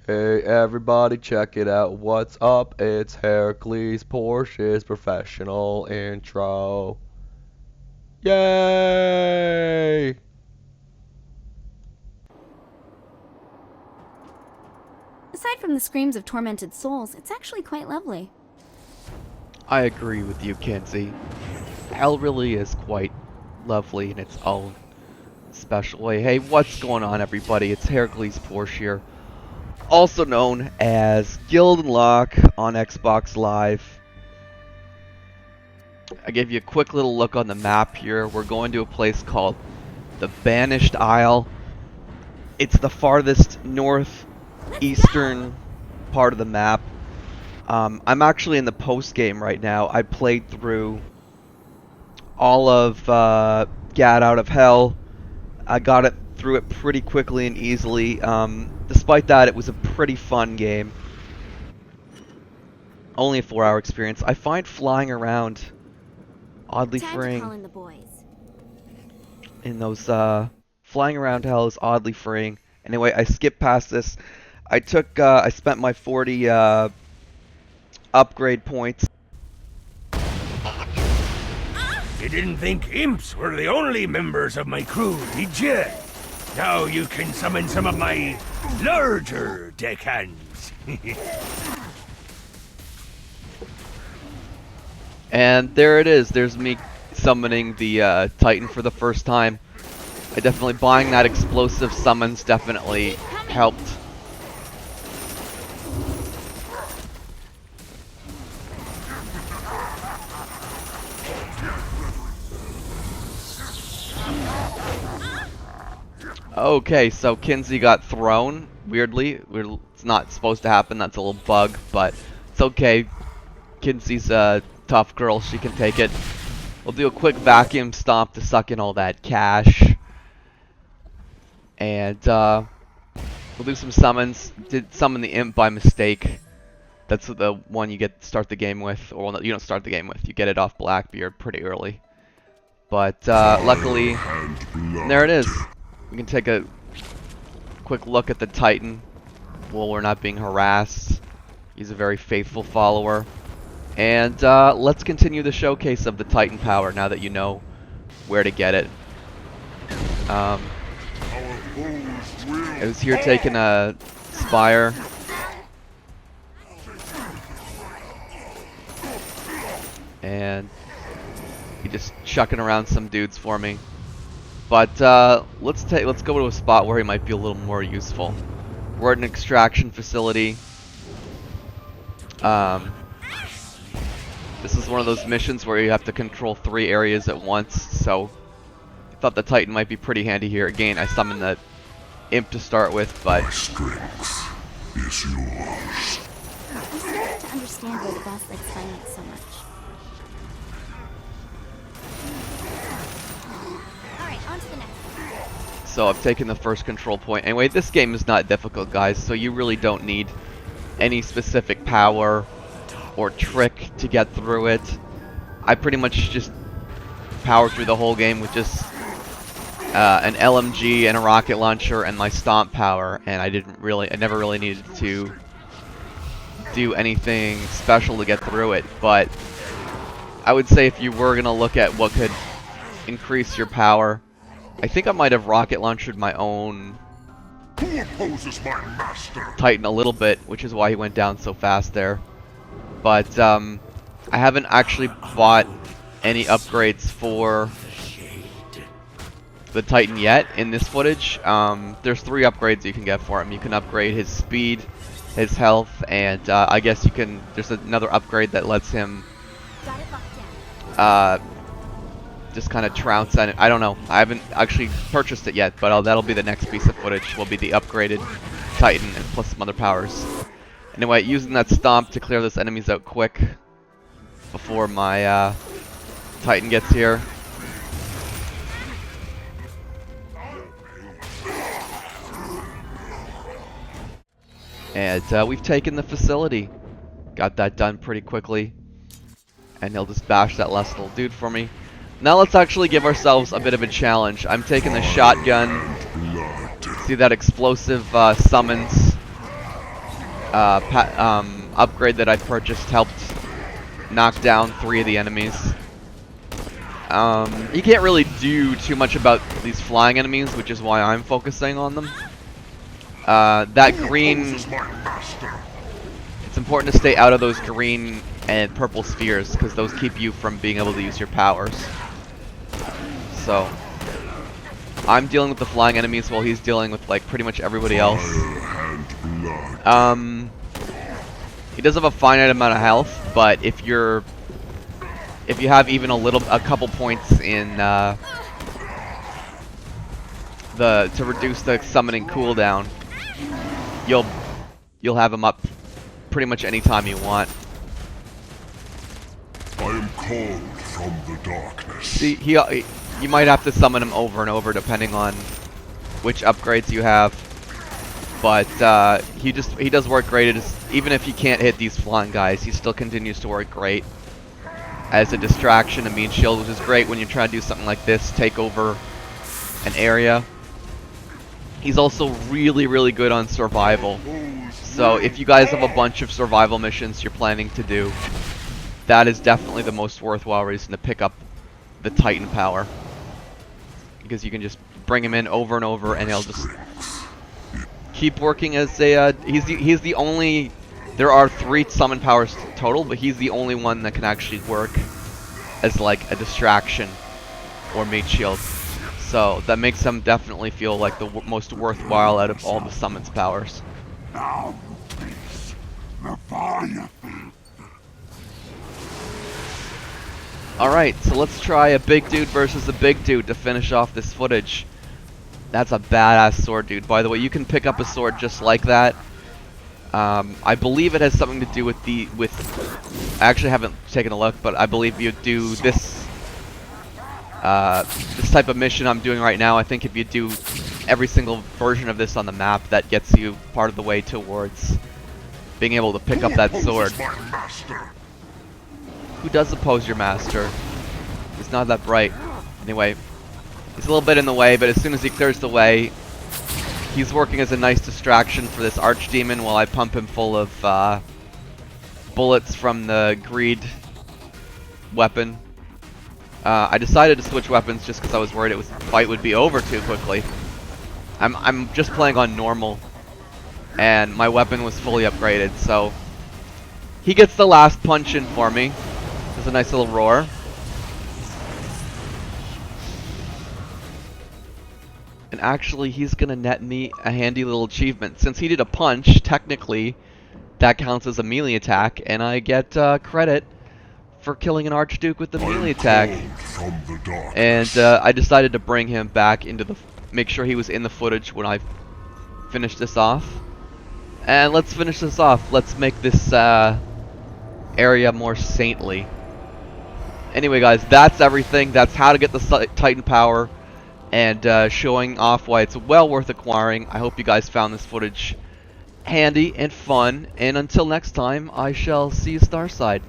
Hey everybody, check it out. What's up? It's Hercules Porsche's professional intro. Yay! Aside from the screams of tormented souls, it's actually quite lovely. I agree with you, Kinsey. Hell really is quite lovely in its own special way. Hey, what's going on, everybody? It's Hercules Porsche here, also known as Guild and Lock on Xbox Live. I gave you a quick little look on the map here. We're going to a place called the Banished Isle. It's the farthest northeastern part of the map. I'm actually in the post game right now. I played through all of Gat Out of Hell. I got it through it pretty quickly and easily. Despite that, it was a pretty fun game. Only a 4-hour experience. I find flying around oddly Time freeing. to call in the boys. In those flying around hell is oddly freeing. Anyway, I skipped past this. I spent my 40 upgrade points. You didn't think imps were the only members of my crew, did you? Now you can summon some of my larger deckhands. And there it is. There's me summoning the Titan for the first time. Buying that explosive summons definitely helped. Okay, so Kinsey got thrown, weirdly. It's not supposed to happen, that's a little bug, but it's okay. Kinsey's a tough girl, she can take it. We'll do a quick vacuum stomp to suck in all that cash. And we'll do some summons. Did summon the imp by mistake. That's the one you start the game with, or well, you don't start the game with. You get it off Blackbeard pretty early. But luckily, there it is. We can take a quick look at the Titan while we're not being harassed. He's a very faithful follower. And let's continue the showcase of the Titan power now that you know where to get it. I was here taking a Spire. And he just chucking around some dudes for me. But let's go to a spot where he might be a little more useful. We're at an extraction facility. This is one of those missions where you have to control 3 areas at once, so I thought the Titan might be pretty handy here. Again, I summoned the imp to start with, but My strength is yours. I'm starting to understand why the boss likes fighting so much. Alright, on to the next one. so I've taken the first control point. Anyway, this game is not difficult, guys, so you really don't need any specific power or trick to get through it. I pretty much just powered through the whole game with just an LMG and a rocket launcher and my stomp power, and I never really needed to do anything special to get through it. But I would say if you were gonna look at what could increase your power, I think I might have rocket launched my own Who opposes my master? Titan a little bit, which is why he went down so fast there. But I haven't actually bought any upgrades for the Titan yet in this footage. There's 3 upgrades you can get for him. You can upgrade his speed, his health, and I guess you can. There's another upgrade that lets him Got it locked down. just kind of trounce on it. I don't know. I haven't actually purchased it yet, but that'll be the next piece of footage. Will be the upgraded Titan and plus some other powers. Anyway, using that stomp to clear those enemies out quick before my Titan gets here. And we've taken the facility. Got that done pretty quickly. And he'll just bash that last little dude for me. Now let's actually give ourselves a bit of a challenge. I'm taking the shotgun. See that explosive summons. upgrade that I purchased helped knock down 3 of the enemies. You can't really do too much about these flying enemies, which is why I'm focusing on them. That green... It's important to stay out of those green and purple spheres, because those keep you from being able to use your powers. So, I'm dealing with the flying enemies while he's dealing with, like, pretty much everybody else. He does have a finite amount of health, but if you have even a couple points in to reduce the summoning cooldown, you'll have him up pretty much any time you want. I am called from the darkness. See, you might have to summon him over and over depending on which upgrades you have. But he does work great. Even if you can't hit these flying guys, he still continues to work great as a distraction, a mean shield, which is great when you try to do something like this, take over an area. He's also really, really good on survival. So if you guys have a bunch of survival missions you're planning to do, that is definitely the most worthwhile reason to pick up the Titan power. Because you can just bring him in over and over and he'll just keep working as a, he's the only, there are 3 summon powers total, but he's the only one that can actually work as like a distraction or mage shield. So that makes him definitely feel like the most worthwhile out of all the summons powers. Now, the fire. Alright, so let's try a big dude versus a big dude to finish off this footage. That's a badass sword, dude. By the way, you can pick up a sword just like that. I believe it has something to do with I actually haven't taken a look, but I believe you do this this type of mission I'm doing right now. I think if you do every single version of this on the map, that gets you part of the way towards being able to pick up that sword. Who does oppose your master? He's not that bright. Anyway, he's a little bit in the way, but as soon as he clears the way, he's working as a nice distraction for this archdemon while I pump him full of bullets from the greed weapon. I decided to switch weapons just because I was worried the fight would be over too quickly. I'm just playing on normal, and my weapon was fully upgraded, so he gets the last punch in for me. There's a nice little roar. And actually, he's gonna net me a handy little achievement. Since he did a punch, technically, that counts as a melee attack, and I get credit for killing an Archduke with the melee attack. And I decided to bring him back into make sure he was in the footage when I finish this off. And let's finish this off. Let's make this area more saintly. Anyway, guys, that's everything. That's how to get the Titan power, and showing off why it's well worth acquiring. I hope you guys found this footage handy and fun. And until next time, I shall see you Starside.